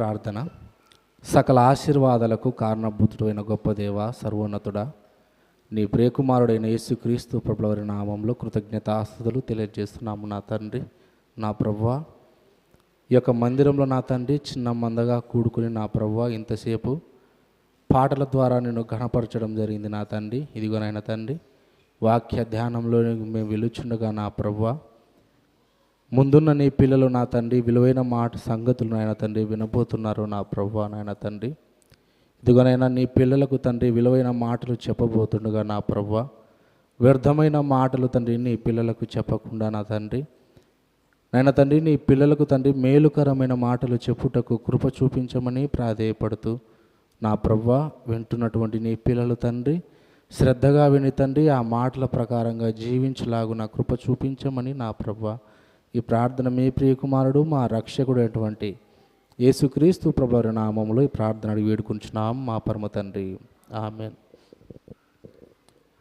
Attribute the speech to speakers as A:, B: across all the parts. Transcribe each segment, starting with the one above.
A: ప్రార్థన. సకల ఆశీర్వాదాలకు కారణభూతుడైన గొప్ప దేవ, సర్వోన్నతుడా, నీ ప్రియకుమారుడైన యేసుక్రీస్తు ప్రభువారి నామంలో కృతజ్ఞతాస్తుతులు తెలియజేస్తున్నాము నా తండ్రి. నా ప్రభువా, ఈ యొక్క మందిరంలో నా తండ్రి చిన్న మందగా కూడుకుని నా ప్రభువా ఇంతసేపు పాటల ద్వారా నేను ఘనపరచడం జరిగింది నా తండ్రి. ఇదిగోనైనా తండ్రి, వాక్య ధ్యానంలో మేము వెలుచుండగా నా ప్రభువా, ముందున్న నీ పిల్లలు నా తండ్రి విలువైన మాట సంగతులు నాయన తండ్రి వినబోతున్నారు నా ప్రభువా నాయన తండ్రి. ఇదిగోనైనా నీ పిల్లలకు తండ్రి విలువైన మాటలు చెప్పబోతుండగా నా ప్రభువా, వ్యర్థమైన మాటలు తండ్రి నీ పిల్లలకు చెప్పకుండా నా తండ్రి నాయన తండ్రి నీ పిల్లలకు తండ్రి మేలుకరమైన మాటలు చెప్పుటకు కృప చూపించమని ప్రాధేయపడుతూ నా ప్రభువా, వింటున్నటువంటి నీ పిల్లలు తండ్రి శ్రద్ధగా విని తండ్రి ఆ మాటల ప్రకారంగా జీవించలాగున కృప చూపించమని నా ప్రభువా, ఈ ప్రార్థన మీ ప్రియకుమారుడు మా రక్షకుడు అయినటువంటి యేసుక్రీస్తు ప్రభువారి నామములో ఈ ప్రార్థన అడిగి వేడుకుంటున్నాం మా పరమ తండ్రి, ఆమేన్.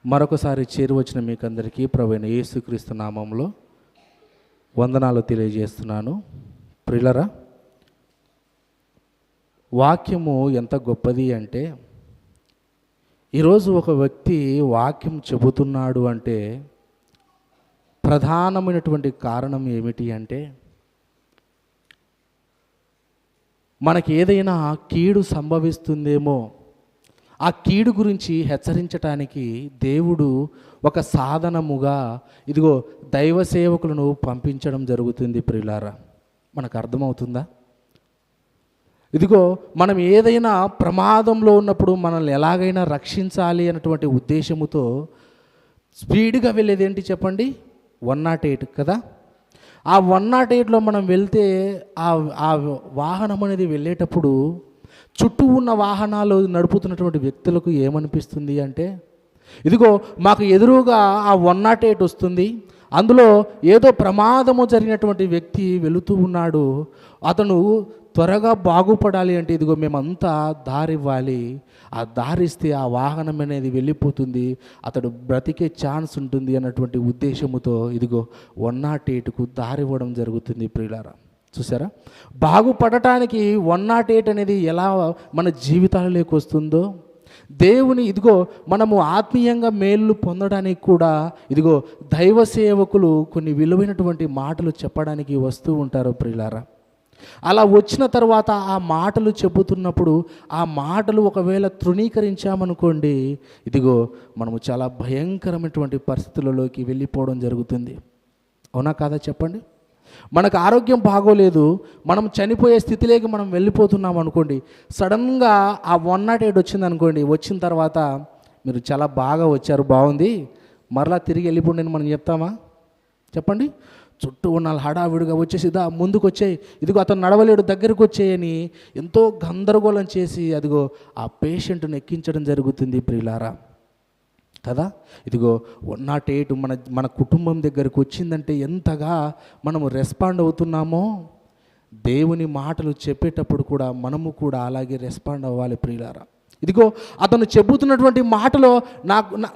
A: మరొకసారి చేరువచ్చిన మీకందరికీ ప్రభువైన యేసుక్రీస్తు నామములో వందనాలు తెలియజేస్తున్నాను. ప్రియులరా, వాక్యము ఎంత గొప్పది అంటే, ఈరోజు ఒక వ్యక్తి వాక్యం చెబుతున్నాడు అంటే ప్రధానమైనటువంటి కారణం ఏమిటి అంటే, మనకి ఏదైనా కీడు సంభవిస్తుందేమో ఆ కీడు గురించి హెచ్చరించటానికి దేవుడు ఒక సాధనముగా ఇదిగో దైవ సేవకులను పంపించడం జరుగుతుంది. ప్రియులారా, మనకు అర్థమవుతుందా? ఇదిగో మనం ఏదైనా ప్రమాదంలో ఉన్నప్పుడు మనల్ని ఎలాగైనా రక్షించాలి అన్నటువంటి ఉద్దేశముతో స్పీడ్గా వెళ్ళేది ఏంటి చెప్పండి? 108 కదా. ఆ 108లో మనం వెళ్తే ఆ వాహనం అనేది వెళ్ళేటప్పుడు చుట్టూ ఉన్న వాహనాలు నడుపుతున్నటువంటి వ్యక్తులకు ఏమనిపిస్తుంది అంటే, ఇదిగో మాకు ఎదురుగా ఆ 108 వస్తుంది, అందులో ఏదో ప్రమాదము జరిగినటువంటి వ్యక్తి వెళుతూ ఉన్నాడు, అతను త్వరగా బాగుపడాలి అంటే ఇదిగో మేమంతా దారివ్వాలి, ఆ దారిస్తే ఆ వాహనం అనేది వెళ్ళిపోతుంది, అతడు బ్రతికే ఛాన్స్ ఉంటుంది అన్నటువంటి ఉద్దేశముతో ఇదిగో 108కు దారివ్వడం జరుగుతుంది. ప్రియులారా, చూసారా? బాగుపడటానికి 108 అనేది ఎలా మన జీవితాలలోకి వస్తుందో, దేవుని ఇదిగో మనము ఆత్మీయంగా మేలు పొందడానికి కూడా ఇదిగో దైవ సేవకులు కొన్ని విలువైనటువంటి మాటలు చెప్పడానికి వస్తూ ఉంటారు. ప్రియులారా, అలా వచ్చిన తర్వాత ఆ మాటలు చెబుతున్నప్పుడు ఆ మాటలు ఒకవేళ తృణీకరించామనుకోండి, ఇదిగో మనము చాలా భయంకరమైనటువంటి పరిస్థితులలోకి వెళ్ళిపోవడం జరుగుతుంది. అవునా కాదా చెప్పండి? మనకు ఆరోగ్యం బాగోలేదు, మనం చనిపోయే స్థితిలోకి మనం వెళ్ళిపోతున్నాం అనుకోండి, సడన్గా ఆ 108 వచ్చింది అనుకోండి, వచ్చిన తర్వాత మీరు చాలా బాగా వచ్చారు, బాగుంది, మరలా తిరిగి వెళ్ళిపోండి మనం చెప్తామా? చెప్పండి. చుట్టూ ఉన్న హడావిడిగా వచ్చేసిదా ముందుకు వచ్చాయి, ఇదిగో అతను నడవలేడు దగ్గరకు వచ్చేయని ఎంతో గందరగోళం చేసి అదిగో ఆ పేషెంట్ను ఎక్కించడం జరుగుతుంది. ప్రియులారా కదా, ఇదిగో 108 మన కుటుంబం దగ్గరకు వచ్చిందంటే ఎంతగా మనము రెస్పాండ్ అవుతున్నామో, దేవుని మాటలు చెప్పేటప్పుడు కూడా మనము కూడా అలాగే రెస్పాండ్ అవ్వాలి. ప్రియులారా, ఇదిగో అతను చెబుతున్నటువంటి మాటలో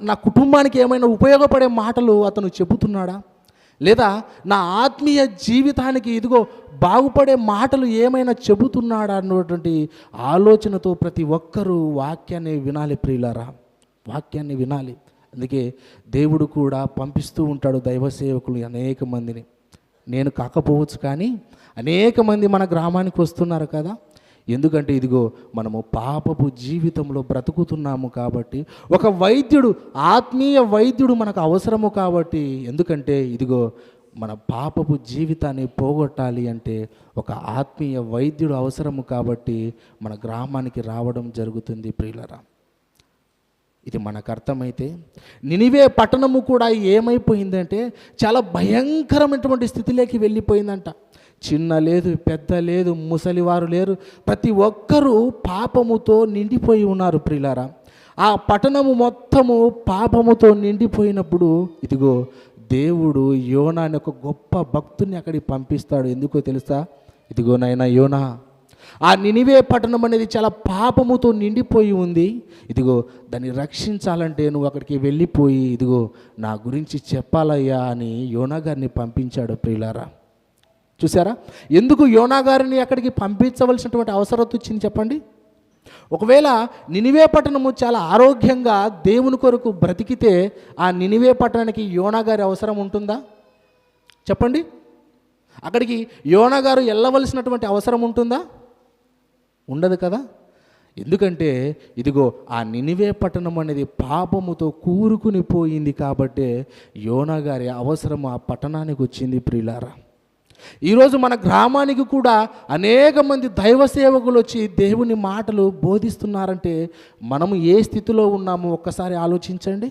A: నా కుటుంబానికి ఏమైనా ఉపయోగపడే మాటలు అతను చెబుతున్నాడా, లేదా నా ఆత్మీయ జీవితానికి ఇదిగో బాగుపడే మాటలు ఏమైనా చెబుతున్నాడా అన్నటువంటి ఆలోచనతో ప్రతి ఒక్కరూ వాక్యాన్ని వినాలి. ప్రియులారా, వాక్యాన్ని వినాలి. అందుకే దేవుడు కూడా పంపిస్తూ ఉంటాడు దైవ సేవకులు అనేక మందిని. నేను కాకపోవచ్చు కానీ అనేక మంది మన గ్రామానికి వస్తున్నారు కదా. ఎందుకంటే ఇదిగో మనము పాపపు జీవితంలో బ్రతుకుతున్నాము కాబట్టి, ఒక వైద్యుడు, ఆత్మీయ వైద్యుడు మనకు అవసరము కాబట్టి, ఎందుకంటే ఇదిగో మన పాపపు జీవితాన్ని పోగొట్టాలి అంటే ఒక ఆత్మీయ వైద్యుడు అవసరము కాబట్టి మన గ్రామానికి రావడం జరుగుతుంది. ప్రియులరా, ఇది మనకు అర్థమైతే నినివే పట్టణము కూడా ఏమైపోయిందంటే చాలా భయంకరమైనటువంటి స్థితిలోకి వెళ్ళిపోయిందంట. చిన్న లేదు, పెద్ద లేదు, ముసలివారు లేరు, ప్రతి ఒక్కరూ పాపముతో నిండిపోయి ఉన్నారు. ప్రియులారా, ఆ పట్టణము మొత్తము పాపముతో నిండిపోయినప్పుడు ఇదిగో దేవుడు యోనా అనే ఒక గొప్ప భక్తుని అక్కడికి పంపిస్తాడు. ఎందుకో తెలుసా? ఇదిగో నాయనా యోనా, ఆ నినివే పట్టణం అనేది చాలా పాపముతో నిండిపోయి ఉంది, ఇదిగో దాన్ని రక్షించాలంటే నువ్వు అక్కడికి వెళ్ళిపోయి ఇదిగో నా గురించి చెప్పాలయ్యా అని యోనా గారిని పంపించాడు. ప్రియులారా, చూసారా? ఎందుకు యోనా గారిని అక్కడికి పంపించవలసినటువంటి అవసరం వచ్చింది చెప్పండి? ఒకవేళ నినివే పట్టణము చాలా ఆరోగ్యంగా దేవుని కొరకు బ్రతికితే ఆ నినివే పట్టణానికి యోనా గారి అవసరం ఉంటుందా చెప్పండి? అక్కడికి యోనా గారు వెళ్ళవలసినటువంటి అవసరం ఉంటుందా? ఉండదు కదా. ఎందుకంటే ఇదిగో ఆ నినివే పట్టణం అనేది పాపముతో కూరుకుని పోయింది కాబట్టే యోనా గారి అవసరం ఆ పట్టణానికి వచ్చింది. ప్రియులారా, ఈరోజు మన గ్రామానికి కూడా అనేక మంది దైవ సేవకులు వచ్చి దేవుని మాటలు బోధిస్తున్నారంటే మనము ఏ స్థితిలో ఉన్నామో ఒక్కసారి ఆలోచించండి.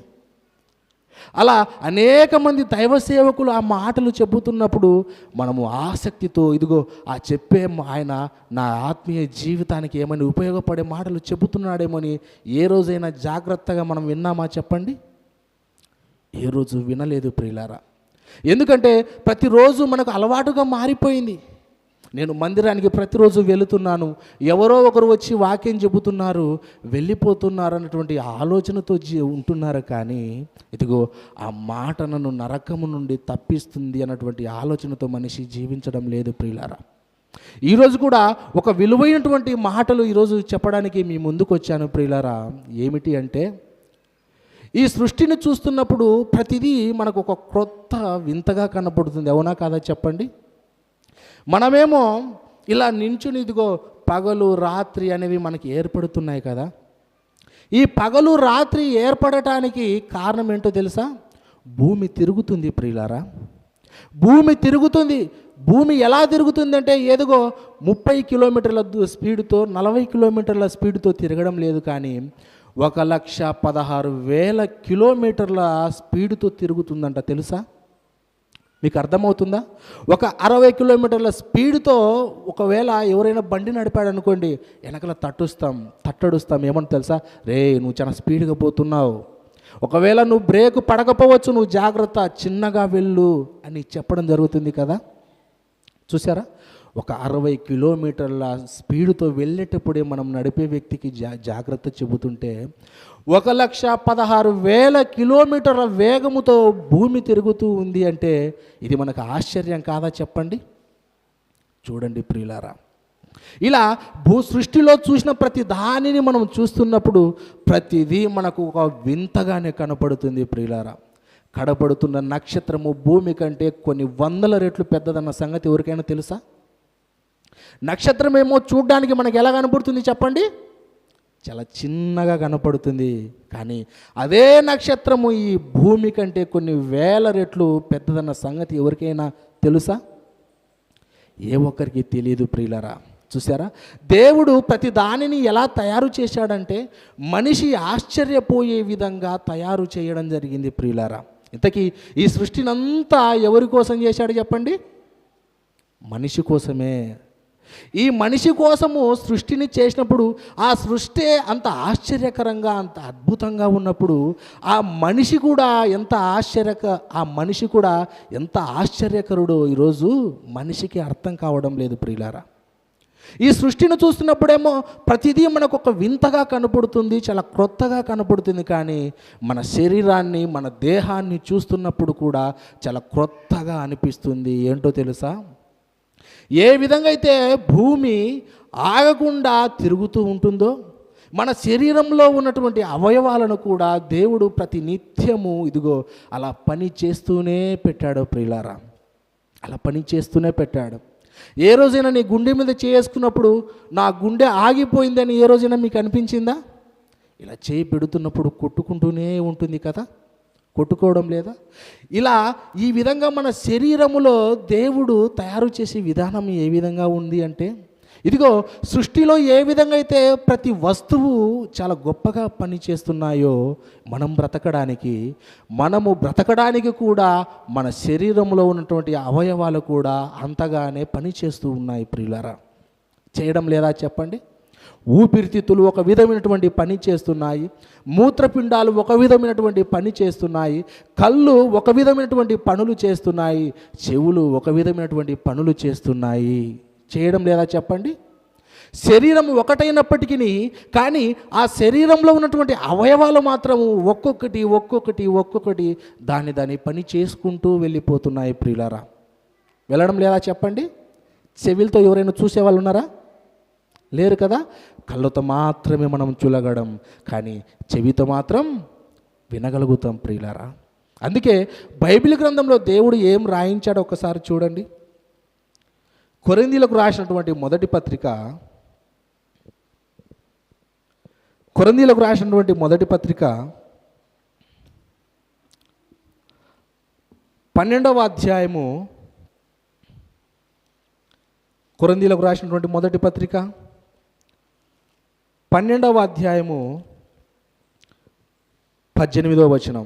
A: అలా అనేక మంది దైవ సేవకులు ఆ మాటలు చెబుతున్నప్పుడు మనము ఆసక్తితో ఇదిగో ఆ చెప్పే ఆయన నా ఆత్మీయ జీవితానికి ఏమని ఉపయోగపడే మాటలు చెబుతున్నాడేమని ఏ రోజైనా జాగ్రత్తగా మనం విన్నామా చెప్పండి? ఏ రోజు వినలేదు ప్రియులారా. ఎందుకంటే ప్రతిరోజు మనకు అలవాటుగా మారిపోయింది. నేను మందిరానికి ప్రతిరోజు వెళుతున్నాను, ఎవరో ఒకరు వచ్చి వాక్యం చెబుతున్నారు, వెళ్ళిపోతున్నారు అన్నటువంటి ఆలోచనతో ఉంటున్నారు. కానీ ఇదిగో ఆ మాట నన్ను నరకము నుండి తప్పిస్తుంది అన్నటువంటి ఆలోచనతో మనిషి జీవించడం లేదు ప్రియులారా. ఈరోజు కూడా ఒక విలువైనటువంటి మాటలు ఈరోజు చెప్పడానికి మీ ముందుకు వచ్చాను ప్రియులారా. ఏమిటి అంటే, ఈ సృష్టిని చూస్తున్నప్పుడు ప్రతిదీ మనకు ఒక క్రొత్త వింతగా కనపడుతుంది. అవునా కాదా చెప్పండి? మనమేమో ఇలా నించుని ఇదిగో పగలు రాత్రి అనేవి మనకి ఏర్పడుతున్నాయి కదా. ఈ పగలు రాత్రి ఏర్పడటానికి కారణం ఏంటో తెలుసా? భూమి తిరుగుతుంది ప్రియులారా. భూమి తిరుగుతుంది. భూమి ఎలా తిరుగుతుందంటే ఏదిగో 30 కిలోమీటర్ల స్పీడ్తో 40 కిలోమీటర్ల స్పీడ్తో తిరగడం లేదు, కానీ 1,16,000 కిలోమీటర్ల స్పీడ్తో తిరుగుతుందంట. తెలుసా? మీకు అర్థమవుతుందా? ఒక 60 కిలోమీటర్ల స్పీడ్తో ఒకవేళ ఎవరైనా బండి నడిపాడు అనుకోండి, వెనకల తట్టడుస్తాం. ఏమని తెలుసా? రే నువ్వు చాలా స్పీడ్గా పోతున్నావు, ఒకవేళ నువ్వు బ్రేక్ పడకపోవచ్చు, నువ్వు జాగ్రత్త, చిన్నగా వెళ్ళు అని చెప్పడం జరుగుతుంది కదా. చూసారా? ఒక 60 కిలోమీటర్ల స్పీడ్తో వెళ్ళేటప్పుడే మనం నడిపే వ్యక్తికి జాగ్రత్త చెబుతుంటే 1,16,000 కిలోమీటర్ల వేగముతో భూమి తిరుగుతూ ఉంది అంటే ఇది మనకు ఆశ్చర్యం కాదా చెప్పండి? చూడండి ప్రియులారా, ఇలా సృష్టిలో చూసిన ప్రతి దానిని మనం చూస్తున్నప్పుడు ప్రతిదీ మనకు ఒక వింతగానే కనపడుతుంది ప్రియులారా. కనపడుతున్న నక్షత్రము భూమి కంటే కొన్ని 100 రెట్లు పెద్దదన్న సంగతి ఎవరికైనా తెలుసా? నక్షత్రం ఏమో చూడడానికి మనకి ఎలా కనపడుతుంది చెప్పండి? చాలా చిన్నగా కనపడుతుంది. కానీ అదే నక్షత్రము ఈ భూమి కంటే కొన్ని 1000 రెట్లు పెద్దదన్న సంగతి ఎవరికైనా తెలుసా? ఏ ఒక్కరికి తెలియదు ప్రియులారా. చూసారా? దేవుడు ప్రతి దానిని ఎలా తయారు చేశాడంటే మనిషి ఆశ్చర్యపోయే విధంగా తయారు చేయడం జరిగింది ప్రియులారా. ఇంతకీ ఈ సృష్టినంతా ఎవరి కోసం చేశాడు చెప్పండి? మనిషి కోసమే. ఈ మనిషి కోసము సృష్టిని చేసినప్పుడు ఆ సృష్టి అంత ఆశ్చర్యకరంగా అంత అద్భుతంగా ఉన్నప్పుడు ఆ మనిషి కూడా ఎంత ఆశ్చర్యకరుడో ఈరోజు మనిషికి అర్థం కావడం లేదు ప్రియులారా. ఈ సృష్టిని చూస్తున్నప్పుడేమో ప్రతిదీ మనకు ఒక వింతగా కనపడుతుంది, చాలా క్రొత్తగా కనపడుతుంది. కానీ మన శరీరాన్ని మన దేహాన్ని చూస్తున్నప్పుడు కూడా చాలా క్రొత్తగా అనిపిస్తుంది. ఏంటో తెలుసా? ఏ విధంగా అయితే భూమి ఆగకుండా తిరుగుతూ ఉంటుందో మన శరీరంలో ఉన్నటువంటి అవయవాలను కూడా దేవుడు ప్రతి నిత్యము ఇదిగో అలా పని చేస్తూనే పెట్టాడు ప్రియులారా. అలా పని చేస్తూనే పెట్టాడు. ఏ రోజైనా నీ గుండె మీద చేసుకున్నప్పుడు నా గుండె ఆగిపోయిందని ఏ రోజైనా మీకు అనిపించిందా? ఇలా చేయి పెడుతున్నప్పుడు కొట్టుకుంటూనే ఉంటుంది కదా, కొట్టుకోవడం లేదా? ఇలా ఈ విధంగా మన శరీరములో దేవుడు తయారు చేసే విధానం ఏ విధంగా ఉంది అంటే ఇదిగో సృష్టిలో ఏ విధంగా అయితే ప్రతి వస్తువు చాలా గొప్పగా పనిచేస్తున్నాయో మనము బ్రతకడానికి కూడా మన శరీరంలో ఉన్నటువంటి అవయవాలు కూడా అంతగానే పనిచేస్తూ ఉన్నాయి ప్రియులారా. చేయడం లేదా చెప్పండి? ఊపిరితిత్తులు ఒక విధమైనటువంటి పని చేస్తున్నాయి, మూత్రపిండాలు ఒక విధమైనటువంటి పని చేస్తున్నాయి, కళ్ళు ఒక విధమైనటువంటి పనులు చేస్తున్నాయి, చెవులు ఒక విధమైనటువంటి పనులు చేస్తున్నాయి. చేయడం లేదా చెప్పండి? శరీరం ఒకటైనప్పటికీ కానీ ఆ శరీరంలో ఉన్నటువంటి అవయవాలు మాత్రము ఒక్కొక్కటి దాని పని చేసుకుంటూ వెళ్ళిపోతున్నాయి ప్రియులారా. వెళ్ళడం లేదా చెప్పండి? చెవులతో ఎవరైనా చూసేవాళ్ళు ఉన్నారా? లేరు కదా. కళ్ళతో మాత్రమే మనం చూడగలం, కానీ చెవితో మాత్రం వినగలుగుతాం ప్రియులారా. అందుకే బైబిల్ గ్రంథంలో దేవుడు ఏం రాయించాడో ఒకసారి చూడండి. కొరింథీయులకు రాసినటువంటి మొదటి పత్రిక 12వ అధ్యాయము, కొరింథీయులకు రాసినటువంటి మొదటి పత్రిక 12వ అధ్యాయము 18వ వచనం.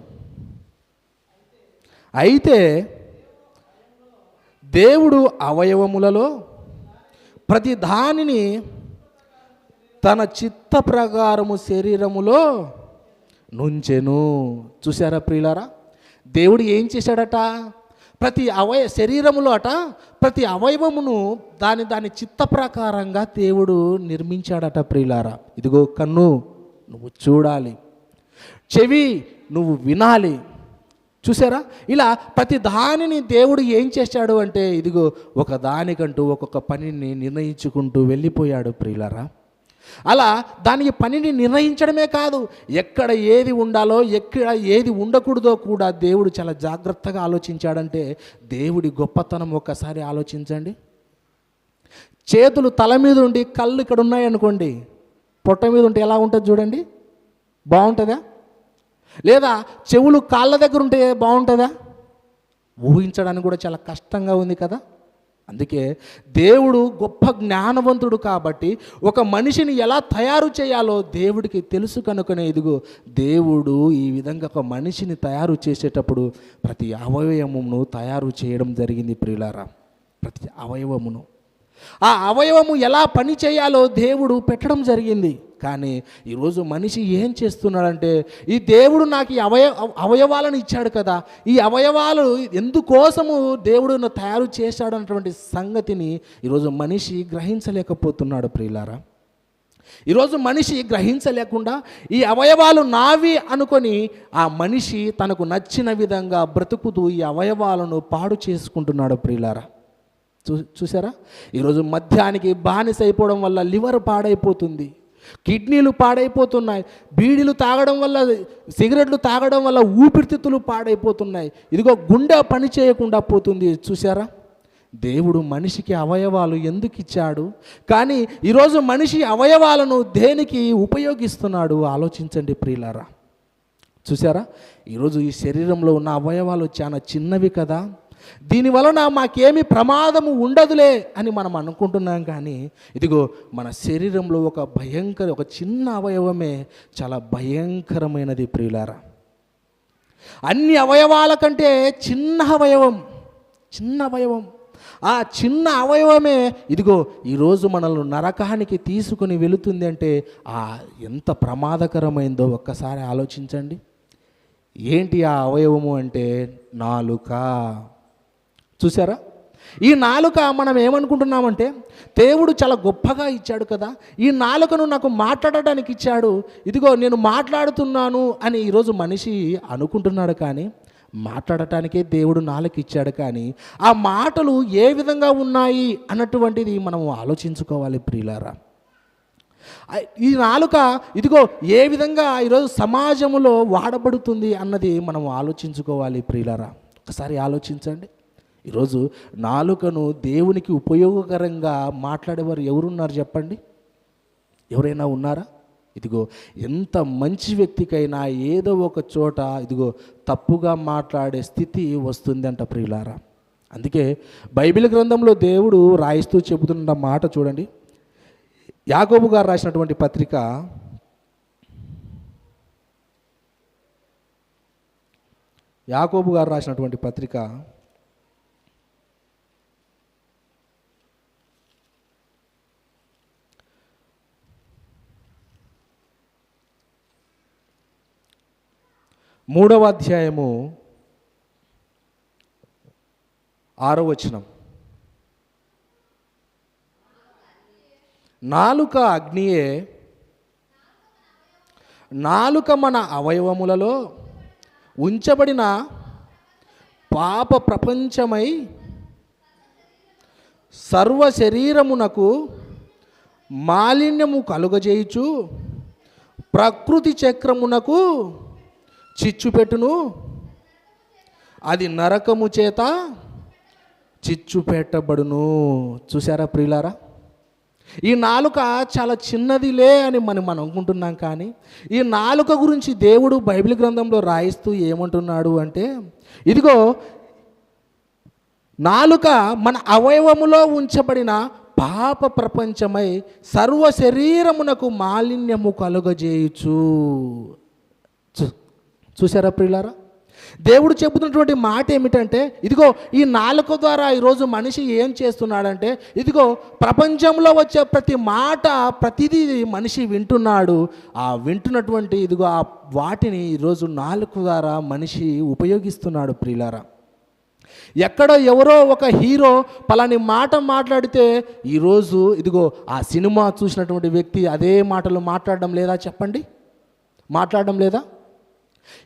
A: అయితే దేవుడు అవయవములలో ప్రతి దానిని తన చిత్త ప్రకారము శరీరములో నుంచెను. చూసారా ప్రియులారా? దేవుడు ఏం చేశాడట? ప్రతి శరీరములో ప్రతి అవయవమును దాని చిత్త ప్రకారంగా దేవుడు నిర్మించాడట ప్రియులారా. ఇదిగో కన్ను, నువ్వు చూడాలి. చెవి, నువ్వు వినాలి. చూసారా? ఇలా ప్రతి దానిని దేవుడు ఏం చేశాడు అంటే, ఇదిగో ఒక దానికంటూ ఒక్కొక్క పనిని నిర్ణయించుకుంటూ వెళ్ళిపోయాడు ప్రియులారా. అలా దానికి పనిని నిర్ణయించడమే కాదు, ఎక్కడ ఏది ఉండాలో ఎక్కడ ఏది ఉండకూడదో కూడా దేవుడు చాలా జాగ్రత్తగా ఆలోచించాడంటే దేవుడి గొప్పతనం ఒక్కసారి ఆలోచించండి. చేతులు తల మీద ఉండి కళ్ళు ఇక్కడ ఉన్నాయనుకోండి, పొట్ట మీద ఉంటే ఎలా ఉంటుంది చూడండి, బాగుంటుందా? లేదా చెవులు కాళ్ళ దగ్గర ఉంటే బాగుంటుందా? ఊహించడానికి కూడా చాలా కష్టంగా ఉంది కదా. అందుకే దేవుడు గొప్ప జ్ఞానవంతుడు కాబట్టి ఒక మనిషిని ఎలా తయారు చేయాలో దేవుడికి తెలుసు కనుకనే ఇదిగో దేవుడు ఈ విధంగా ఒక మనిషిని తయారు చేసేటప్పుడు ప్రతి అవయవమును తయారు చేయడం జరిగింది ప్రియులారా. ప్రతి అవయవమును, ఆ అవయవము ఎలా పని చేయాలో దేవుడు పెట్టడం జరిగింది. కానీ ఈరోజు మనిషి ఏం చేస్తున్నాడంటే, ఈ దేవుడు నాకు ఈ అవయవాలను ఇచ్చాడు కదా, ఈ అవయవాలు ఎందుకోసము దేవుడు తయారు చేశాడు అన్నటువంటి సంగతిని ఈరోజు మనిషి గ్రహించలేకపోతున్నాడు ప్రియులారా. ఈరోజు మనిషి గ్రహించలేకుండా ఈ అవయవాలు నావి అనుకొని ఆ మనిషి తనకు నచ్చిన విధంగా బ్రతుకుతూ ఈ అవయవాలను పాడు చేసుకుంటున్నాడు ప్రియులారా. చూసారా? ఈరోజు మద్యానికి బానిస అయిపోవడం వల్ల లివర్ పాడైపోతుంది, కిడ్నీలు పాడైపోతున్నాయి, బీడీలు తాగడం వల్ల, సిగరెట్లు తాగడం వల్ల ఊపిరితిత్తులు పాడైపోతున్నాయి, ఇదిగో గుండె పని చేయకుండా పోతుంది. చూసారా? దేవుడు మనిషికి అవయవాలు ఎందుకు ఇచ్చాడు? కానీ ఈరోజు మనిషి అవయవాలను దేనికి ఉపయోగిస్తున్నాడు ఆలోచించండి ప్రియులారా. చూసారా? ఈరోజు ఈ శరీరంలో ఉన్న అవయవాలు చాలా చిన్నవి కదా, దీనివలన మాకేమీ ప్రమాదము ఉండదులే అని మనం అనుకుంటున్నాం. కానీ ఇదిగో మన శరీరంలో ఒక చిన్న అవయవమే చాలా భయంకరమైనది ప్రియులారా. అన్ని అవయవాల కంటే చిన్న అవయవం, ఆ చిన్న అవయవమే ఇదిగో ఈరోజు మనల్ని నరకానికి తీసుకుని వెళుతుంది అంటే ఎంత ప్రమాదకరమైందో ఒక్కసారి ఆలోచించండి. ఏంటి ఆ అవయవము అంటే నాలుక. చూసారా? ఈ నాలుక మనం ఏమనుకుంటున్నామంటే, దేవుడు చాలా గొప్పగా ఇచ్చాడు కదా, ఈ నాలుకను నాకు మాట్లాడడానికి ఇచ్చాడు, ఇదిగో నేను మాట్లాడుతున్నాను అని ఈరోజు మనిషి అనుకుంటున్నాడు. కానీ మాట్లాడటానికే దేవుడు నాలుక ఇచ్చాడు, కానీ ఆ మాటలు ఏ విధంగా ఉన్నాయి అన్నటువంటిది మనం ఆలోచించుకోవాలి ప్రియులారా. ఈ నాలుక ఇదిగో ఏ విధంగా ఈరోజు సమాజంలో వాడబడుతుంది అన్నది మనం ఆలోచించుకోవాలి ప్రియులారా. ఒకసారి ఆలోచించండి. ఈరోజు నాలుకను దేవునికి ఉపయోగకరంగా మాట్లాడేవారు ఎవరున్నారు చెప్పండి? ఎవరైనా ఉన్నారా? ఇదిగో ఎంత మంచి వ్యక్తికైనా ఏదో ఒక చోట ఇదిగో తప్పుగా మాట్లాడే స్థితి వస్తుందంట ప్రియులారా. అందుకే బైబిల్ గ్రంథంలో దేవుడు రాయిస్తూ చెబుతున్న మాట చూడండి. యాకోబు గారు రాసినటువంటి పత్రిక 3వ అధ్యాయము 6వ వచనం. నాలుక అగ్నియే, నాలుక మన అవయవములలో ఉంచబడిన పాప ప్రపంచమై సర్వ శరీరమునకు మాలిన్యము కలుగజేయుచు ప్రకృతి చక్రమునకు చిచ్చు పెట్టును, అది నరకము చేత చిచ్చు పెట్టబడును. చూసారా ప్రియులారా, ఈ నాలుక చాలా చిన్నదిలే అని మనం అనుకుంటున్నాం, కానీ ఈ నాలుక గురించి దేవుడు బైబిల్ గ్రంథంలో రాయిస్తూ ఏమంటున్నాడు అంటే, ఇదిగో నాలుక మన అవయవములో ఉంచబడిన పాప ప్రపంచమై సర్వ శరీరమునకు మాలిన్యము కలుగజేయుచు. చూసారా ప్రియులారా, దేవుడు చెబుతున్నటువంటి మాట ఏమిటంటే, ఇదిగో ఈ నాలుక ద్వారా ఈరోజు మనిషి ఏం చేస్తున్నాడంటే, ఇదిగో ప్రపంచంలో వచ్చే ప్రతి మాట ప్రతిదీ మనిషి వింటున్నాడు. ఆ వింటున్నటువంటి ఇదిగో ఆ వాటిని ఈరోజు నాలుక ద్వారా మనిషి ఉపయోగిస్తున్నాడు ప్రియులారా. ఎక్కడో ఎవరో ఒక హీరో పలాని మాట మాట్లాడితే ఈరోజు ఇదిగో ఆ సినిమా చూసినటువంటి వ్యక్తి అదే మాటలు మాట్లాడడం లేదా చెప్పండి? మాట్లాడడం లేదా?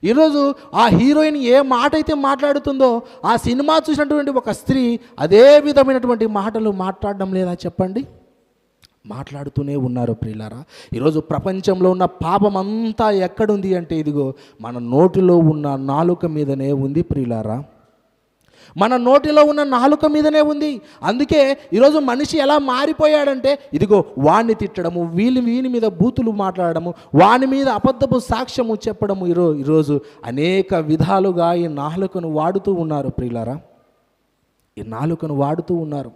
A: ఈరోజు ఆ హీరోయిన్ ఏ మాట అయితే మాట్లాడుతుందో ఆ సినిమా చూసినటువంటి ఒక స్త్రీ అదే విధమైనటువంటి మాటలు మాట్లాడడం లేదా చెప్పండి? మాట్లాడుతూనే ఉన్నారు ప్రియులారా. ఈరోజు ప్రపంచంలో ఉన్న పాపం అంతా ఎక్కడుంది అంటే, ఇదిగో మన నోటిలో ఉన్న నాలుక మీదనే ఉంది ప్రియులారా. మన నోటిలో ఉన్న నాలుక మీదనే ఉంది. అందుకే ఈరోజు మనిషి ఎలా మారిపోయాడంటే, ఇదిగో వాణ్ణి తిట్టడము, వీని మీద బూతులు మాట్లాడము, వాని మీద అబద్ధపు సాక్ష్యము చెప్పడము, ఈరోజు అనేక విధాలుగా ఈ నాలుకను వాడుతూ ఉన్నారు ప్రియులారా. ఈ నాలుకను వాడుతూ ఉన్నారు.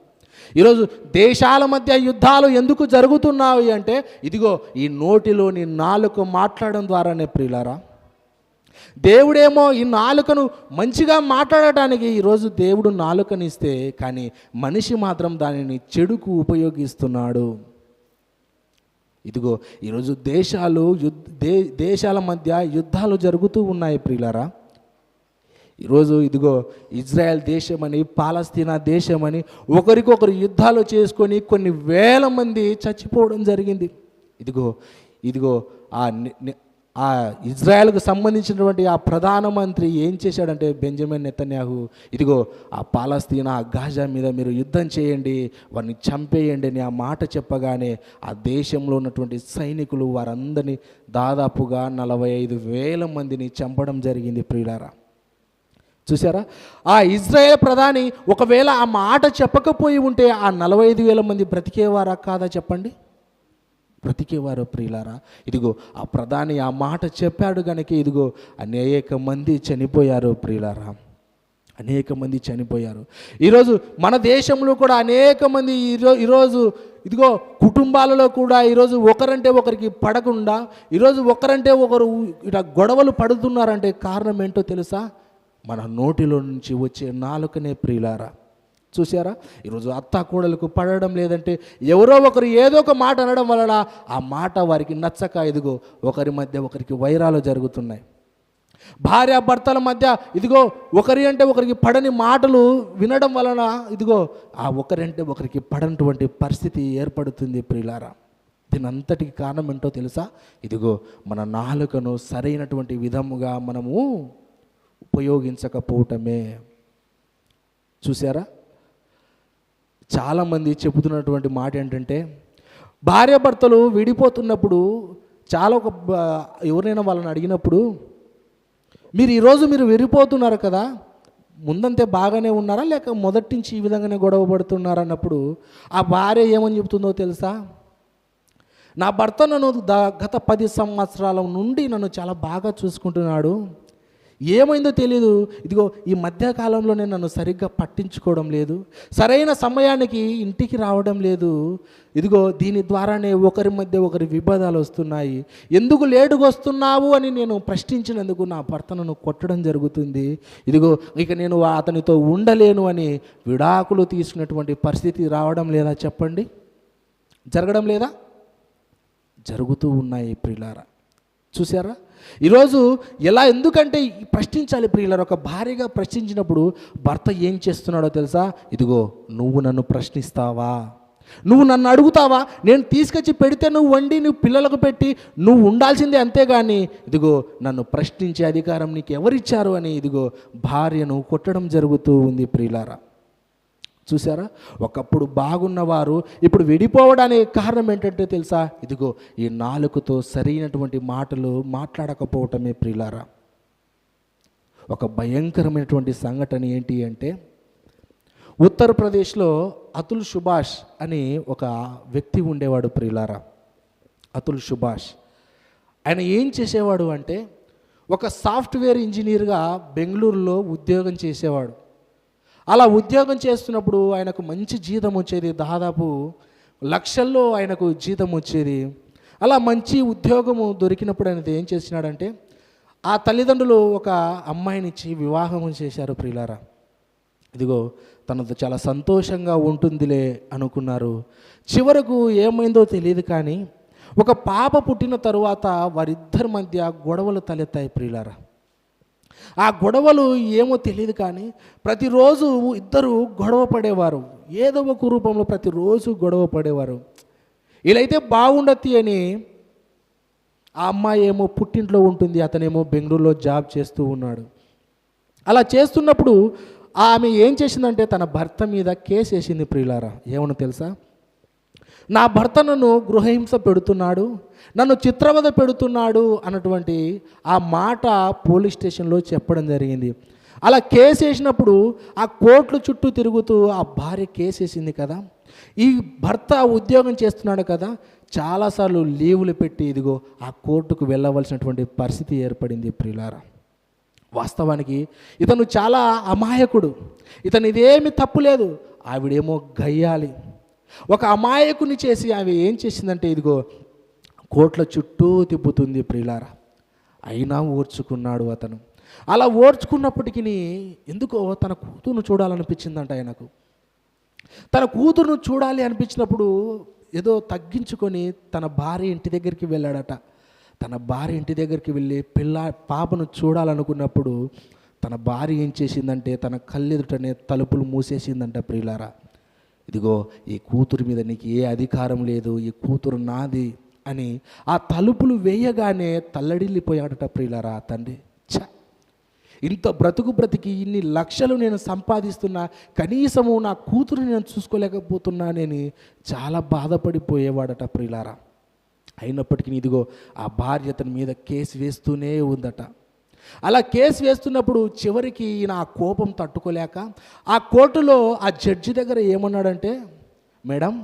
A: ఈరోజు దేశాల మధ్య యుద్ధాలు ఎందుకు జరుగుతున్నాయి అంటే, ఇదిగో ఈ నోటిలోని నాలుక మాట్లాడడం ద్వారానే ప్రియులారా. దేవుడేమో ఈ నాలుకను మంచిగా మాట్లాడటానికి ఈరోజు దేవుడు నాలుకని ఇస్తే, కానీ మనిషి మాత్రం దానిని చెడుకు ఉపయోగిస్తున్నాడు. ఇదిగో ఈరోజు దేశాల మధ్య యుద్ధాలు జరుగుతూ ఉన్నాయి ప్రియులారా. ఈరోజు ఇదిగో ఇజ్రాయెల్ దేశమని, పాలస్తీనా దేశమని ఒకరికొకరు యుద్ధాలు చేసుకొని కొన్ని వేల మంది చచ్చిపోవడం జరిగింది. ఇదిగో ఆ ఇజ్రాయెల్కు సంబంధించినటువంటి ఆ ప్రధానమంత్రి ఏం చేశాడంటే, బెంజమిన్ నెతన్యాహు, ఇదిగో ఆ పాలస్తీనా గాజా మీద మీరు యుద్ధం చేయండి, వారిని చంపేయండి అని ఆ మాట చెప్పగానే ఆ దేశంలో ఉన్నటువంటి సైనికులు వారందరినీ దాదాపుగా 45,000 మందిని చంపడం జరిగింది ప్రియులారా. చూసారా, ఆ ఇజ్రాయెల్ ప్రధాని ఒకవేళ ఆ మాట చెప్పకపోయి ఉంటే ఆ 45,000 మంది బ్రతికేవారా కాదా చెప్పండి? బ్రతికేవారు ప్రియులారా. ఇదిగో ఆ ప్రధాని ఆ మాట చెప్పాడు కనుక ఇదిగో అనేక మంది చనిపోయారు ప్రియులారా, అనేక మంది చనిపోయారు. ఈరోజు మన దేశంలో కూడా అనేక మంది ఈరోజు ఇదిగో కుటుంబాలలో కూడా ఈరోజు ఒకరంటే ఒకరికి పడకుండా ఈరోజు ఒకరంటే ఒకరు ఇట్లా గొడవలు పడుతున్నారంటే కారణం ఏంటో తెలుసా? మన నోటిలో నుంచి వచ్చే నాలుకనే ప్రియులారా. చూసారా, ఈరోజు అత్త కోడలకు పడడం లేదంటే ఎవరో ఒకరు ఏదో ఒక మాట అనడం వలన ఆ మాట వారికి నచ్చక ఇదిగో ఒకరి మధ్య ఒకరికి వైరాలు జరుగుతున్నాయి. భార్య భర్తల మధ్య ఇదిగో ఒకరి అంటే ఒకరికి పడని మాటలు వినడం వలన ఇదిగో ఆ ఒకరంటే ఒకరికి పడనటువంటి పరిస్థితి ఏర్పడుతుంది ప్రియులారా. దీని అంతటికి కారణం ఏంటో తెలుసా? ఇదిగో మన నాలుకను సరైనటువంటి విధముగా మనము ఉపయోగించకపోవటమే. చూసారా, చాలామంది చెబుతున్నటువంటి మాట ఏంటంటే, భార్యాభర్తలు విడిపోతున్నప్పుడు ఎవరైనా వాళ్ళని అడిగినప్పుడు, మీరు విడిపోతున్నారు కదా, ముందంతే బాగానే ఉన్నారా లేక మొదటి నుంచి ఈ విధంగానే గొడవ పడుతున్నారా అన్నప్పుడు ఆ భార్య ఏమని చెప్తుందో తెలుసా? నా భర్త నన్ను గత 10 సంవత్సరాల నుండి నన్ను చాలా బాగా చూసుకుంటున్నాడు, ఏమైందో తెలీదు, ఇదిగో ఈ మధ్యకాలంలో నేను నన్ను సరిగ్గా పట్టించుకోవడం లేదు, సరైన సమయానికి ఇంటికి రావడం లేదు, ఇదిగో దీని ద్వారానే ఒకరి మధ్య ఒకరి విభేదాలు వస్తున్నాయి, ఎందుకు లేటుగా వస్తున్నావు అని నేను ప్రశ్నించినందుకు నా భర్త నన్ను కొట్టడం జరుగుతుంది, ఇదిగో ఇక నేను అతనితో ఉండలేను అని విడాకులు తీసుకున్నటువంటి పరిస్థితి రావడం లేదా చెప్పండి? జరగడం లేదా? జరుగుతూ ఉన్నాయి ప్రియులారా. చూసారా, ఈరోజు ఎందుకంటే ప్రశ్నించాలి ప్రియులారా. ఒక భార్యగా ప్రశ్నించినప్పుడు భర్త ఏం చేస్తున్నాడో తెలుసా? ఇదిగో నువ్వు నన్ను ప్రశ్నిస్తావా, నువ్వు నన్ను అడుగుతావా, నేను తీసుకొచ్చి పెడితే నువ్వు వండి నువ్వు పిల్లలకు పెట్టి నువ్వు ఉండాల్సిందే, అంతేగాని ఇదిగో నన్ను ప్రశ్నించే అధికారం నీకు ఎవరిచ్చారు అని ఇదిగో భార్యను కొట్టడం జరుగుతూ ఉంది ప్రియులారా. చూసారా, ఒకప్పుడు బాగున్నవారు ఇప్పుడు విడిపోవడానికి కారణం ఏంటంటే తెలుసా? ఇదిగో ఈ నాలుకతో సరైనటువంటి మాటలు మాట్లాడకపోవటమే ప్రియులారా. ఒక భయంకరమైనటువంటి సంఘటన ఏంటి అంటే, ఉత్తరప్రదేశ్లో అతుల్ సుభాష్ అని ఒక వ్యక్తి ఉండేవాడు ప్రియులారా. అతుల్ సుభాష్ ఆయన ఏం చేసేవాడు అంటే, ఒక సాఫ్ట్వేర్ ఇంజనీర్గా బెంగళూరులో ఉద్యోగం చేసేవాడు. అలా ఉద్యోగం చేస్తున్నప్పుడు ఆయనకు మంచి జీతం వచ్చేది, దాదాపు లక్షల్లో ఆయనకు జీతం వచ్చేది. అలా మంచి ఉద్యోగము దొరికినప్పుడు ఆయన ఏం చేసినాడంటే, ఆ తల్లిదండ్రులు ఒక అమ్మాయినిచ్చి వివాహం చేశారు ప్రియులారా. ఇదిగో తనతో చాలా సంతోషంగా ఉంటుందిలే అనుకున్నారు. చివరకు ఏమైందో తెలియదు, కానీ ఒక పాప పుట్టిన తరువాత వారిద్దరి మధ్య గొడవలు తలెత్తాయి ప్రియులారా. ఆ గొడవలు ఏమో తెలియదు, కానీ ప్రతిరోజు ఇద్దరు గొడవ పడేవారు. ఏదో ఒక రూపంలో ప్రతిరోజు గొడవ పడేవారు. ఇలా అయితే బాగుండద్ది అని ఆ అమ్మాయి ఏమో పుట్టింట్లో ఉంటుంది, అతనేమో బెంగళూరులో జాబ్ చేస్తూ ఉన్నాడు. అలా చేస్తున్నప్పుడు ఆమె ఏం చేసిందంటే తన భర్త మీద కేసు వేసింది ప్రియులారా. ఏమన్నా తెలుసా? నా భర్త నన్ను గృహహింస పెడుతున్నాడు, నన్ను చిత్రవద పెడుతున్నాడు అన్నటువంటి ఆ మాట పోలీస్ స్టేషన్లో చెప్పడం జరిగింది. అలా కేసు వేసినప్పుడు ఆ కోర్టుల చుట్టూ తిరుగుతూ ఆ భార్య కేసు వేసింది కదా, ఈ భర్త ఉద్యోగం చేస్తున్నాడు కదా, చాలాసార్లు లీవులు పెట్టి ఇదిగో ఆ కోర్టుకు వెళ్ళవలసినటువంటి పరిస్థితి ఏర్పడింది ప్రియులారా. వాస్తవానికి ఇతను చాలా అమాయకుడు, ఇతను ఇదేమి తప్పు లేదు, ఆవిడేమో గయ్యాలి. ఒక అమాయకుని చేసి ఆమె ఏం చేసిందంటే ఇదిగో కోట్ల చుట్టూ తిప్పుతుంది ప్రియులారా. అయినా ఓర్చుకున్నాడు అతను. అలా ఓర్చుకున్నప్పటికీ ఎందుకో తన కూతురును చూడాలనిపించిందంట ఆయనకు. తన కూతురును చూడాలి అనిపించినప్పుడు ఏదో తగ్గించుకొని తన భార్య ఇంటి దగ్గరికి వెళ్ళాడట. తన భార్య ఇంటి దగ్గరికి వెళ్ళి పాపను చూడాలనుకున్నప్పుడు తన భార్య ఏం చేసిందంటే తన కళ్ళెదుటనే తలుపులు మూసేసిందంట ప్రియులారా. ఇదిగో ఈ కూతురు మీద నీకు ఏ అధికారం లేదు, ఈ కూతురు నాది అని ఆ తలుపులు వేయగానే తల్లడిల్లిపోయాడట ప్రియులారా ఆ తండ్రి. ఇంత బ్రతికి ఇన్ని లక్షలు నేను సంపాదిస్తున్నా, కనీసము నా కూతురు నేను చూసుకోలేకపోతున్నానని చాలా బాధపడిపోయేవాడట ప్రియులారా. అయినప్పటికీ ఇదిగో ఆ భార్య అతని మీద కేసు వేస్తూనే ఉందట. అలా కేసు వేస్తున్నప్పుడు చివరికి ఈయన ఆ కోపం తట్టుకోలేక ఆ కోర్టులో ఆ జడ్జి దగ్గర ఏమన్నాడంటే, మేడం,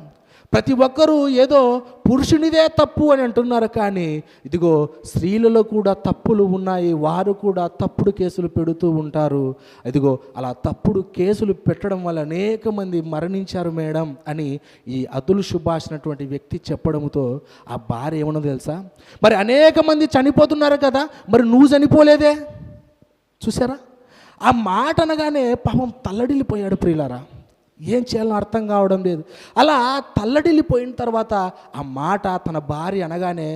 A: ప్రతి ఒక్కరూ ఏదో పురుషునిదే తప్పు అని అంటున్నారు, కానీ ఇదిగో స్త్రీలలో కూడా తప్పులు ఉన్నాయి, వారు కూడా తప్పుడు కేసులు పెడుతూ ఉంటారు. ఇదిగో అలా తప్పుడు కేసులు పెట్టడం వల్ల అనేక మంది మరణించారు మేడం అని ఈ అతుల్ సుభాష్ అన్నటువంటి వ్యక్తి చెప్పడంతో ఆ భార్య ఏమన్నా తెలుసా, మరి అనేక మంది చనిపోతున్నారు కదా, మరి నువ్వు చనిపోలేదే. చూసారా, ఆ మాట అనగానే పాపం తల్లడిల్లిపోయాడు ప్రియులారా. ఏం చేయాలో అర్థం కావడం లేదు. అలా తల్లడిల్లిపోయిన తర్వాత ఆ మాట తన భార్య అనగానే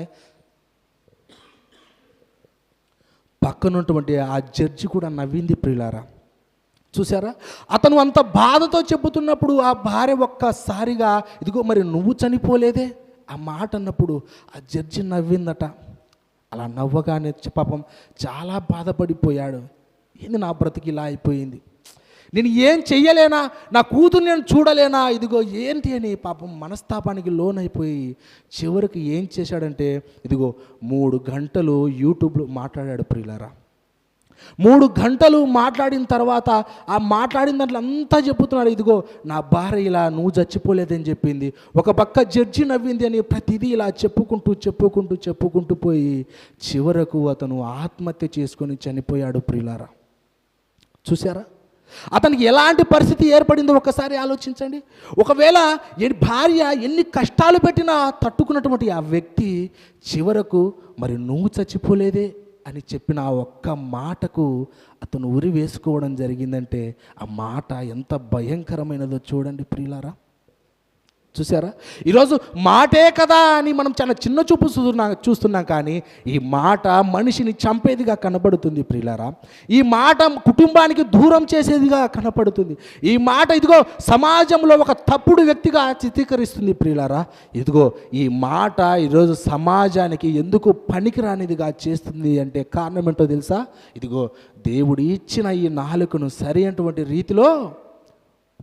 A: పక్కనున్నటువంటి ఆ జడ్జి కూడా నవ్వింది ప్రియులారా. చూసారా, అతను అంత బాధతో చెబుతున్నప్పుడు ఆ భార్య ఒక్కసారిగా ఇదిగో మరి నువ్వు చనిపోలేదే ఆ మాట అన్నప్పుడు ఆ జడ్జి నవ్విందట. అలా నవ్వగానే పాపం చాలా బాధపడిపోయాడు. ఏంది నా బ్రతికి ఇలా అయిపోయింది, నేను ఏం చెయ్యలేనా, నా కూతురు నేను చూడలేనా, ఇదిగో ఏంటి అని పాపం మనస్తాపానికి లోనైపోయి చివరికి ఏం చేశాడంటే ఇదిగో 3 గంటలు యూట్యూబ్లో మాట్లాడాడు ప్రియులారా. 3 గంటలు మాట్లాడిన తర్వాత ఆ మాట్లాడిన దాంట్లో అంతా చెప్పుతున్నాడు. ఇదిగో నా భార్య ఇలా నువ్వు చచ్చిపోలేదని చెప్పింది, ఒక పక్క జడ్జి నవ్వింది అని ప్రతిదీ ఇలా చెప్పుకుంటూ పోయి చివరకు అతను ఆత్మహత్య చేసుకొని చనిపోయాడు ప్రియులారా. చూసారా, అతనికి ఎలాంటి పరిస్థితి ఏర్పడిందో ఒక్కసారి ఆలోచించండి. ఒకవేళ భార్య ఎన్ని కష్టాలు పెట్టినా తట్టుకున్నటువంటి ఆ వ్యక్తి చివరకు మరి నువ్వు చచ్చిపోలేదే అని చెప్పిన ఆ ఒక్క మాటకు అతను ఉరి వేసుకోవడం జరిగిందంటే ఆ మాట ఎంత భయంకరమైనదో చూడండి ప్రియులారా. చూసారా, ఈరోజు మాటే కదా అని మనం చాలా చిన్న చూపు చూస్తున్నాం, కానీ ఈ మాట మనిషిని చంపేదిగా కనపడుతుంది ప్రియులారా. ఈ మాట కుటుంబానికి దూరం చేసేదిగా కనపడుతుంది. ఈ మాట ఇదిగో సమాజంలో ఒక తప్పుడు వ్యక్తిగా చిత్రీకరిస్తుంది ప్రియులారా. ఇదిగో ఈ మాట ఈరోజు సమాజానికి ఎందుకు పనికిరానిదిగా చేస్తుంది అంటే కారణం ఏంటో తెలుసా? ఇదిగో దేవుడు ఇచ్చిన ఈ నాలుకను సరైనటువంటి రీతిలో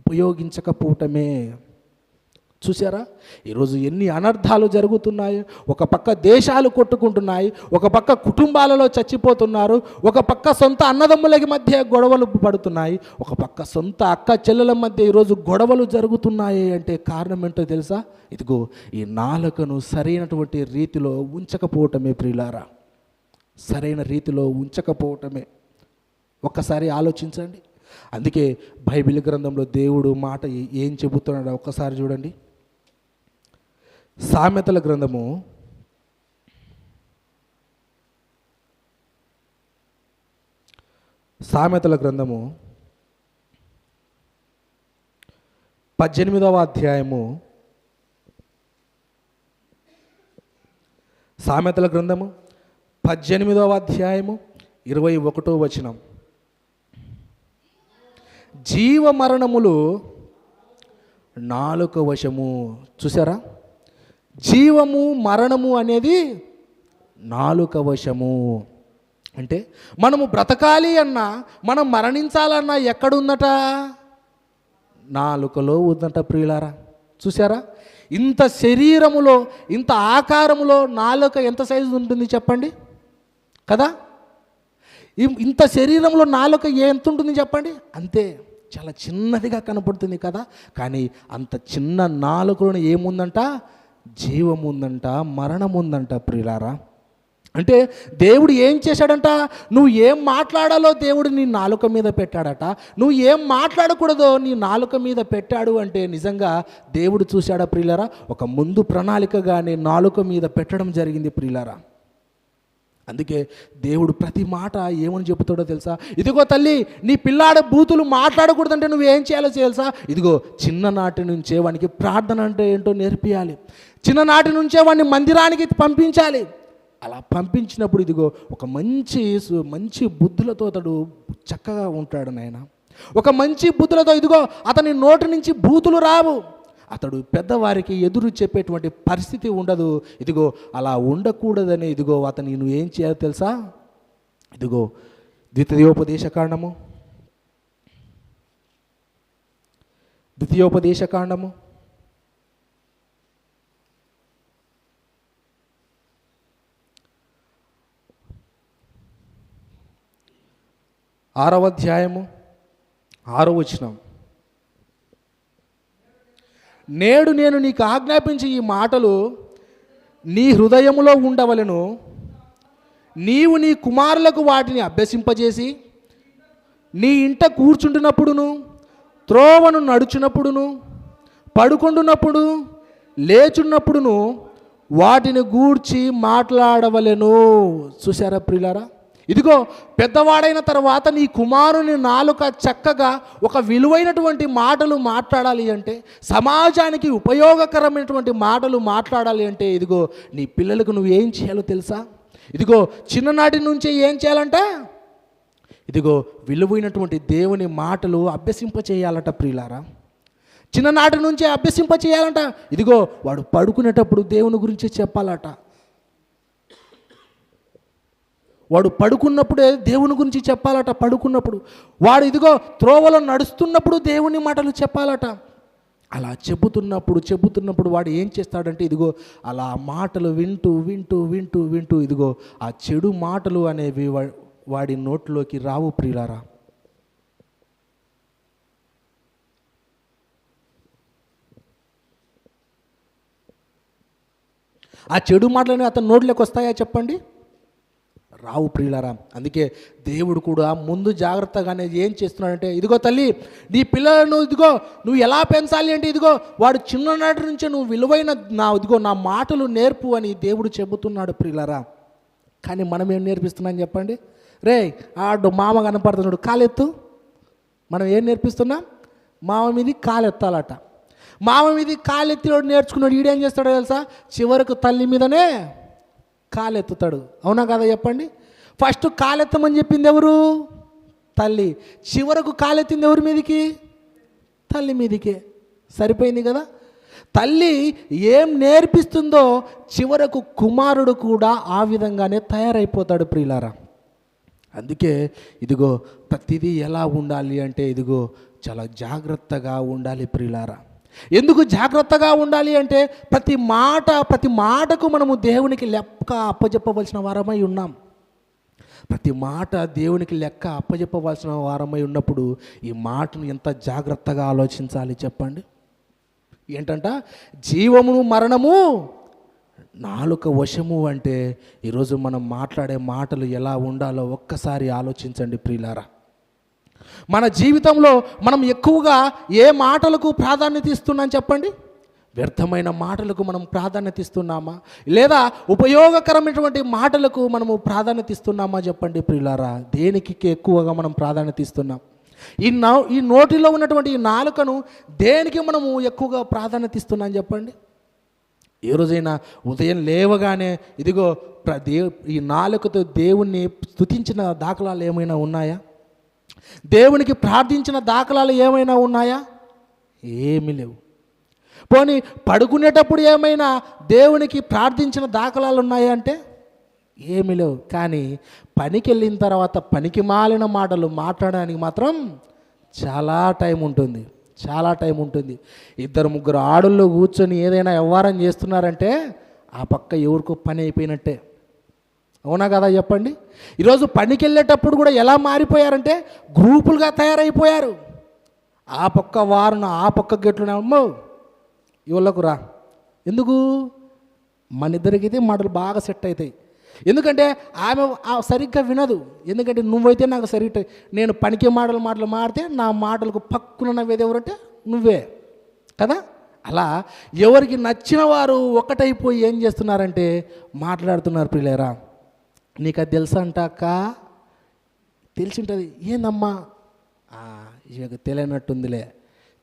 A: ఉపయోగించకపోవటమే. చూసారా ఈరోజు ఎన్ని అనర్థాలు జరుగుతున్నాయి. ఒక పక్క దేశాలు కొట్టుకుంటున్నాయి, ఒక పక్క కుటుంబాలలో చచ్చిపోతున్నారు, ఒక పక్క సొంత అన్నదమ్ములకి మధ్య గొడవలు పడుతున్నాయి, ఒక పక్క సొంత అక్క చెల్లెల మధ్య ఈరోజు గొడవలు జరుగుతున్నాయి. అంటే కారణం ఏంటో తెలుసా? ఇదిగో ఈ నాలుకను సరైనటువంటి రీతిలో ఉంచకపోవటమే ప్రియులారా, సరైన రీతిలో ఉంచకపోవటమే. ఒక్కసారి ఆలోచించండి. అందుకే బైబిల్ గ్రంథంలో దేవుడు మాట ఏం చెబుతున్నాడో ఒక్కసారి చూడండి. సామెతల గ్రంథము 18వ అధ్యాయము, సామెతల గ్రంథము 18వ అధ్యాయము 21వ వచనం. జీవ మరణములు నాలుక వశము. చూసారా, జీవము మరణము అనేది నాలుక వశము. అంటే మనము బ్రతకాలి అన్నా, మనం మరణించాలన్నా ఎక్కడుందట? నాలుకలో ఉందట ప్రియులారా. చూసారా, ఇంత శరీరములో, ఇంత ఆకారములో నాలుక ఎంత సైజు ఉంటుంది చెప్పండి కదా? ఇంత శరీరంలో నాలుక ఎంత ఉంటుంది చెప్పండి? అంతే, చాలా చిన్నదిగా కనపడుతుంది కదా. కానీ అంత చిన్న నాలుకలోనే ఏముందంట? జీవం ఉందంట, మరణం ఉందంట ప్రియులారా. అంటే దేవుడు ఏం చేశాడంట? నువ్వు ఏం మాట్లాడాలో దేవుడు నీ నాలుక మీద పెట్టాడట, నువ్వు ఏం మాట్లాడకూడదో నీ నాలుక మీద పెట్టాడు. అంటే నిజంగా దేవుడు చూశాడా ప్రియులారా? ఒక ముందు ప్రణాళికగా నీ నాలుక మీద పెట్టడం జరిగింది ప్రియులారా. అందుకే దేవుడు ప్రతి మాట ఏమని చెబుతాడో తెలుసా? ఇదిగో తల్లి, నీ పిల్లాడ బూతులు మాట్లాడకూడదంటే నువ్వేం చేయాలో తెలుసా? ఇదిగో చిన్ననాటి నుంచే వానికి ప్రార్థన అంటే ఏంటో నేర్పియాలి, చిన్ననాటి నుంచే వాడిని మందిరానికి పంపించాలి. అలా పంపించినప్పుడు ఇదిగో ఒక మంచి బుద్ధులతో అతడు చక్కగా ఉంటాడు నాయన. ఒక మంచి బుద్ధులతో ఇదిగో అతని నోటి నుంచి బూతులు రావు, అతడు పెద్దవారికి ఎదురు చెప్పేటువంటి పరిస్థితి ఉండదు. ఇదిగో అలా ఉండకూడదని ఇదిగో అతని నువ్వు ఏం చేయాలో తెలుసా? ఇదిగో ద్వితీయోపదేశ కాండము 6వ అధ్యాయము 6వ వచనం. నేడు నేను నీకు ఆజ్ఞాపించి ఈ మాటలు నీ హృదయములో ఉండవలెను, నీవు నీ కుమారులకు వాటిని అభ్యసింపజేసి నీ ఇంట కూర్చుంటున్నప్పుడును, త్రోవను నడుచున్నప్పుడును, పడుకుంటున్నప్పుడు, లేచున్నప్పుడును వాటిని గూర్చి మాట్లాడవలెను. చూసారా ప్రియులారా? ఇదిగో పెద్దవాడైన తర్వాత నీ కుమారుని నాలుక చక్కగా ఒక విలువైనటువంటి మాటలు మాట్లాడాలి అంటే, సమాజానికి ఉపయోగకరమైనటువంటి మాటలు మాట్లాడాలి అంటే ఇదిగో నీ పిల్లలకు నువ్వు ఏం చేయాలో తెలుసా? ఇదిగో చిన్ననాటి నుంచే ఏం చేయాలంట? ఇదిగో విలువైనటువంటి దేవుని మాటలు అభ్యసింపచేయాలట ప్రియులారా. చిన్ననాటి నుంచే అభ్యసింపచేయాలంట. ఇదిగో వాడు పడుకునేటప్పుడు దేవుని గురించి చెప్పాలట, వాడు పడుకున్నప్పుడే దేవుని గురించి చెప్పాలట. పడుకున్నప్పుడు వాడు ఇదిగో త్రోవలో నడుస్తున్నప్పుడు దేవుని మాటలు చెప్పాలట. అలా చెబుతున్నప్పుడు వాడు ఏం చేస్తాడంటే ఇదిగో అలా మాటలు వింటూ ఇదిగో ఆ చెడు మాటలు అనేవి వాడి నోట్లోకి రావు ప్రియులారా. ఆ చెడు మాటలని అతని నోట్లోకి వస్తాయా చెప్పండి? రావు ప్రియులారా. అందుకే దేవుడు కూడా ముందు జాగ్రత్తగానే ఏం చేస్తున్నాడంటే ఇదిగో తల్లి, నీ పిల్లలను ఇదిగో నువ్వు ఎలా పెంచాలి అంటే ఇదిగో వాడు చిన్ననాటి నుంచే నువ్వు విలువైన నా మాటలు నేర్పు అని దేవుడు చెబుతున్నాడు ప్రియులారా. కానీ మనం ఏం నేర్పిస్తున్నాం చెప్పండి? రే ఆడు మామ కనపడుతున్నాడు కాలెత్తు. మనం ఏం నేర్పిస్తున్నాం? మామ మీది కాలెత్తాలట. మామ మీది కాలెత్తినోడు నేర్చుకున్నాడు, ఈడేం చేస్తాడో తెలుసా? చివరకు తల్లి మీదనే కాలెత్తుతాడు. అవునా కదా చెప్పండి? ఫస్ట్ కాలెత్తమని చెప్పింది ఎవరు? తల్లి. చివరకు కాలెత్తింది ఎవరి మీదికి? తల్లి మీదికే. సరిపోయింది కదా? తల్లి ఏం నేర్పిస్తుందో చివరకు కుమారుడు కూడా ఆ విధంగానే తయారైపోతాడు ప్రియులారా. అందుకే ఇదిగో ప్రతిదీ ఎలా ఉండాలి అంటే ఇదిగో చాలా జాగ్రత్తగా ఉండాలి ప్రియులారా. ఎందుకు జాగ్రత్తగా ఉండాలి అంటే ప్రతి మాటకు మనము దేవునికి లెక్క అప్పచెప్పవలసిన వారమై ఉన్నాం. ప్రతి మాట దేవునికి లెక్క అప్పచెప్పవలసిన వారమై ఉన్నప్పుడు ఈ మాటను ఎంత జాగ్రత్తగా ఆలోచించాలి చెప్పండి. ఏంటంట, జీవము మరణము నాలుక వశము అంటే ఈరోజు మనం మాట్లాడే మాటలు ఎలా ఉండాలో ఒక్కసారి ఆలోచించండి ప్రియులారా. మన జీవితంలో మనం ఎక్కువగా ఏ మాటలకు ప్రాధాన్యత ఇస్తున్నాం చెప్పండి? వ్యర్థమైన మాటలకు మనం ప్రాధాన్యత ఇస్తున్నామా, లేదా ఉపయోగకరమైనటువంటి మాటలకు మనము ప్రాధాన్యత ఇస్తున్నామా చెప్పండి ప్రియులారా? దేనికి ఎక్కువగా మనం ప్రాధాన్యత ఇస్తున్నాం? ఈ నోటిలో ఉన్నటువంటి ఈ నాలుకను దేనికి మనము ఎక్కువగా ప్రాధాన్యత ఇస్తున్నాం చెప్పండి? ఏ రోజైనా ఉదయం లేవగానే ఇదిగో ఈ నాలుకతో దేవుణ్ణి స్తుతించిన దాఖలాలు ఏమైనా ఉన్నాయా? దేవునికి ప్రార్థించిన దాఖలాలు ఏమైనా ఉన్నాయా? ఏమీ లేవు. పోనీ పడుకునేటప్పుడు ఏమైనా దేవునికి ప్రార్థించిన దాఖలాలు ఉన్నాయా అంటే ఏమీ లేవు. కానీ పనికి వెళ్ళిన తర్వాత పనికి మాలిన మాటలు మాట్లాడడానికి మాత్రం చాలా టైం ఉంటుంది. ఇద్దరు ముగ్గురు ఆడళ్ళు కూర్చొని ఏదైనా వ్యవహారం చేస్తున్నారంటే ఆ పక్క ఎవరికో పని అయిపోయినట్టే. అవునా కదా చెప్పండి? ఈరోజు పనికి వెళ్ళేటప్పుడు కూడా ఎలా మారిపోయారంటే గ్రూపులుగా తయారైపోయారు. ఆ పక్క వారును ఆ పక్క గెట్లునే అమ్మో ఇవాళ్ళకు రా. ఎందుకు? మన ఇద్దరికైతే మాటలు బాగా సెట్ అవుతాయి. ఎందుకంటే ఆమె సరిగ్గా వినదు. ఎందుకంటే నువ్వైతే నాకు సరిగ్గా, నేను పనికి మాటలు మాడితే నా మాటలకు పక్కున నవ్వేది ఎవరంటే నువ్వే కదా. అలా ఎవరికి నచ్చిన వారు ఒకటైపోయి ఏం చేస్తున్నారంటే మాట్లాడుతున్నారు ప్రియులారా. నీకు అది తెలుసా అంటాక తెలిసి ఉంటుంది. ఏందమ్మా ఇక తెలియనట్టుందిలే.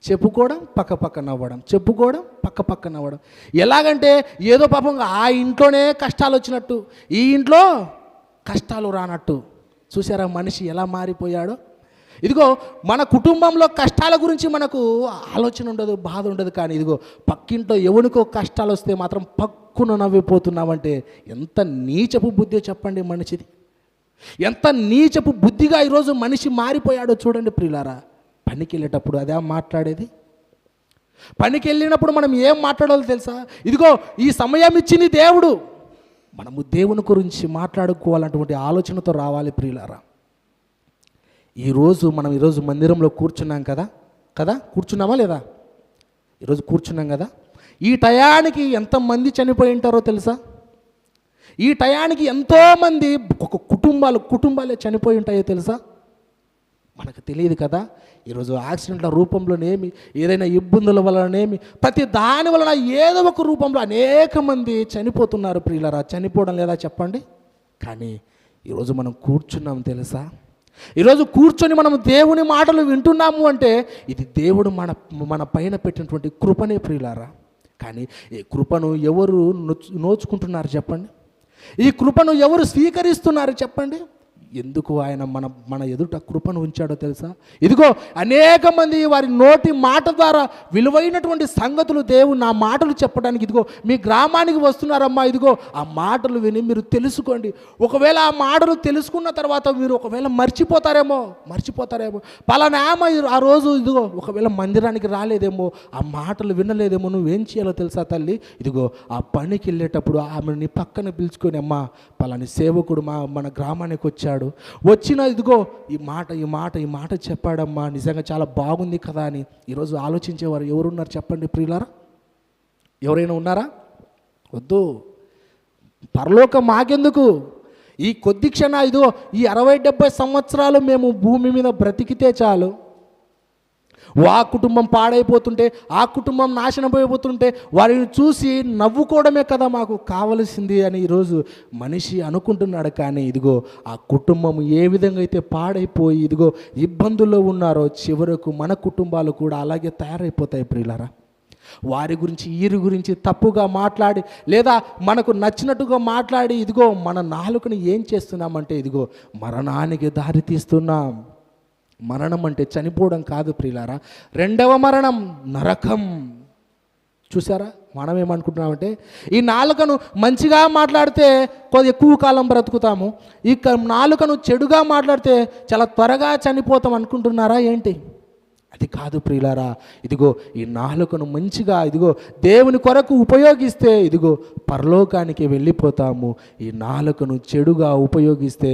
A: చెప్పుకోవడం పక్క నవ్వడం. ఎలాగంటే ఏదో పాపం ఆ ఇంట్లోనే కష్టాలు వచ్చినట్టు ఈ ఇంట్లో కష్టాలు రానట్టు. చూసారా మనిషి ఎలా మారిపోయాడో? ఇదిగో మన కుటుంబంలో కష్టాల గురించి మనకు ఆలోచన ఉండదు, బాధ ఉండదు. కానీ ఇదిగో పక్కింట్లో ఎవరికో కష్టాలు వస్తే మాత్రం పక్కున నవ్విపోతున్నామంటే ఎంత నీచపు బుద్ధి చెప్పండి మనిషిది. ఎంత నీచపు బుద్ధిగా ఈరోజు మనిషి మారిపోయాడో చూడండి ప్రియులారా. పనికి వెళ్ళేటప్పుడు అదే మాట్లాడేది. పనికి వెళ్ళినప్పుడు మనం ఏం మాట్లాడాలో తెలుసా? ఇదిగో ఈ సమయం ఇచ్చింది దేవుడు, మనము దేవుని గురించి మాట్లాడుకోవాలన్నటువంటి ఆలోచనతో రావాలి ప్రియులారా. ఈరోజు మందిరంలో కూర్చున్నాం కదా కూర్చున్నామా లేదా? ఈరోజు కూర్చున్నాం కదా. ఈ టయానికి ఎంతమంది చనిపోయి ఉంటారో తెలుసా? ఈ టయానికి ఎంతోమంది ఒక కుటుంబాలే చనిపోయి ఉంటాయో తెలుసా? మనకు తెలియదు కదా. ఈరోజు యాక్సిడెంట్ల రూపంలోనేమి, ఏదైనా ఇబ్బందుల వలనేమి, ప్రతి దాని వలన ఏదో ఒక రూపంలో అనేక మంది చనిపోతున్నారు ప్రియులారా. చనిపోవడం లేదా చెప్పండి? కానీ ఈరోజు మనం కూర్చున్నాం తెలుసా? ఈరోజు కూర్చొని మనం దేవుని మాటలు వింటున్నాము అంటే ఇది దేవుడు మన పైన పెట్టినటువంటి కృపనే ప్రియులారా. కానీ ఈ కృపను ఎవరు నోచుకుంటున్నారు చెప్పండి? ఈ కృపను ఎవరు స్వీకరిస్తున్నారు చెప్పండి? ఎందుకు ఆయన మన ఎదుట కృపను ఉంచాడో తెలుసా? ఇదిగో అనేక మంది వారి నోటి మాట ద్వారా విలువైనటువంటి సంగతులు దేవుడు నా మాటలు చెప్పడానికి ఇదిగో మీ గ్రామానికి వస్తున్నారమ్మా. ఇదిగో ఆ మాటలు విని మీరు తెలుసుకోండి. ఒకవేళ ఆ మాటలు తెలుసుకున్న తర్వాత మీరు ఒకవేళ మర్చిపోతారేమో. పలానా ఆ రోజు ఇదిగో ఒకవేళ మందిరానికి రాలేదేమో, ఆ మాటలు వినలేదేమో. నువ్వేం చేయాలో తెలుసా తల్లి? ఇదిగో ఆ పనికి వెళ్ళేటప్పుడు ఆమె నీ పక్కన పిలుచుకొని, అమ్మా పలాని సేవకుడు మన గ్రామానికి వచ్చాడు, వచ్చిన ఇదిగో ఈ మాట చెప్పాడమ్మా, నిజంగా చాలా బాగుంది కదా అని ఈరోజు ఆలోచించేవారు ఎవరున్నారు చెప్పండి ప్రియులారా? ఎవరైనా ఉన్నారా? వద్దు. పరలోకం మాకెందుకు? ఈ కొద్ది ఇదిగో ఈ 60-70 సంవత్సరాలు మేము భూమి మీద బ్రతికితే చాలు. ఆ కుటుంబం పాడైపోతుంటే, ఆ కుటుంబం నాశనం అయిపోతుంటే వారిని చూసి నవ్వుకోవడమే కదా మాకు కావలసింది అని ఈరోజు మనిషి అనుకుంటున్నాడు. కానీ ఇదిగో ఆ కుటుంబం ఏ విధంగా అయితే పాడైపోయి ఇదిగో ఇబ్బందుల్లో ఉన్నారో చివరకు మన కుటుంబాలు కూడా అలాగే తయారైపోతాయి ప్రియులారా. వారి గురించి వీరి గురించి తప్పుగా మాట్లాడి లేదా మనకు నచ్చినట్టుగా మాట్లాడి ఇదిగో మన నాలుకని ఏం చేస్తున్నామంటే ఇదిగో మరణానికి దారి తీస్తున్నాం. మరణం అంటే చనిపోవడం కాదు ప్రియులారా. రెండవ మరణం నరకం. చూసారా, మనం ఏమనుకుంటున్నామంటే ఈ నాలుకను మంచిగా మాట్లాడితే కొద్ది ఎక్కువ కాలం బ్రతుకుతాము, ఈ నాలుకను చెడుగా మాట్లాడితే చాలా త్వరగా చనిపోతాం అనుకుంటున్నారా ఏంటి? అది కాదు ప్రియులారా. ఇదిగో ఈ నాలుకను మంచిగా ఇదిగో దేవుని కొరకు ఉపయోగిస్తే ఇదిగో పరలోకానికి వెళ్ళిపోతాము. ఈ నాలుకను చెడుగా ఉపయోగిస్తే